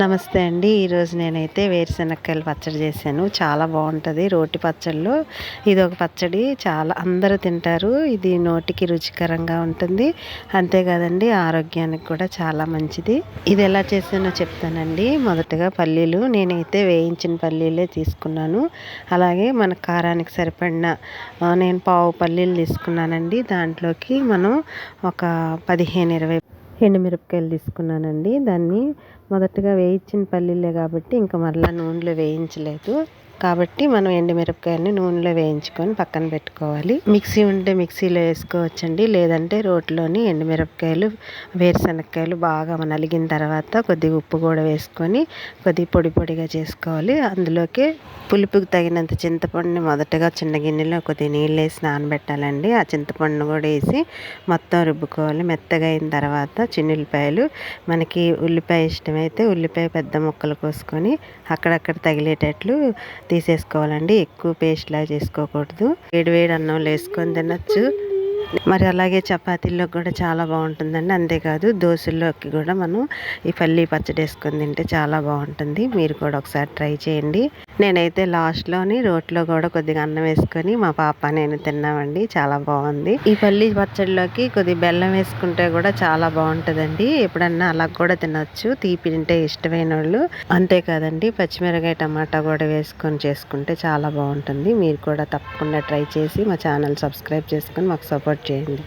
నమస్తే అండి. ఈరోజు నేనైతే వేరుశనక్కాయల పచ్చడి చేశాను. చాలా బాగుంటుంది. రోటి పచ్చళ్ళు ఇది ఒక పచ్చడి. చాలా అందరూ తింటారు. ఇది నోటికి రుచికరంగా ఉంటుంది. అంతేకాదండి, ఆరోగ్యానికి కూడా చాలా మంచిది. ఇది ఎలా చేసానో చెప్తానండి. మొదటగా పల్లీలు నేనైతే వేయించిన పల్లీలే తీసుకున్నాను. అలాగే మన కారానికి సరిపడిన నేను పావు పల్లీలు తీసుకున్నానండి. దాంట్లోకి మనం ఒక 15-20 ఎండుమిరపకాయలు తీసుకున్నానండి. దాన్ని మొదటగా వేయించిన పల్లీలే కాబట్టి ఇంకా మరలా నూనెలో వేయించలేదు. కాబట్టి మనం ఎండుమిరపకాయలని నూనెలో వేయించుకొని పక్కన పెట్టుకోవాలి. మిక్సీ ఉంటే మిక్సీలో వేసుకోవచ్చండి. లేదంటే రోట్లోని ఎండుమిరపకాయలు వేరుశనక్కాయలు బాగా నలిగిన తర్వాత కొద్దిగా ఉప్పు కూడా వేసుకొని కొద్దిగా పొడి పొడిగా చేసుకోవాలి. అందులోకి పులుపుకి తగినంత చింతపండుని మొదటగా చిన్న గిన్నెలో కొద్దిగా నీళ్ళు వేసి నానబెట్టాలండి. ఆ చింతపండును కూడా వేసి మొత్తం రుబ్బుకోవాలి. మెత్తగా అయిన తర్వాత చిన్నుల్లిపాయలు, మనకి ఉల్లిపాయ ఇష్టమైతే ఉల్లిపాయ పెద్ద ముక్కలు కోసుకొని అక్కడక్కడ తగిలేటట్లు తీసేసుకోవాలండి. ఎక్కువ పేస్ట్ లాగా చేసుకోకూడదు. వేడి వేడి అన్నంలో వేసుకొని తినచ్చు. మరి అలాగే చపాతీల్లో కూడా చాలా బాగుంటుందండి. అంతేకాదు దోశల్లోకి కూడా మనం ఈ పల్లీ పచ్చడి వేసుకొని తింటే చాలా బాగుంటుంది. మీరు కూడా ఒకసారి ట్రై చేయండి. నేనైతే లాస్ట్లోని రోట్లో కూడా కొద్దిగా అన్నం వేసుకొని మా పాప నేను తిన్నామండి. చాలా బాగుంది. ఈ పల్లీ పచ్చడిలోకి కొద్దిగా బెల్లం వేసుకుంటే కూడా చాలా బాగుంటుందండి. ఎప్పుడన్నా అలా కూడా తినచ్చు, తీపి తింటే ఇష్టమైన వాళ్ళు. అంతేకాదండి, పచ్చిమిరకాయ టమాటా కూడా వేసుకొని చేసుకుంటే చాలా బాగుంటుంది. మీరు కూడా తప్పకుండా ట్రై చేసి మా ఛానల్ సబ్స్క్రైబ్ చేసుకొని మాకు సపోర్ట్ చేయండి.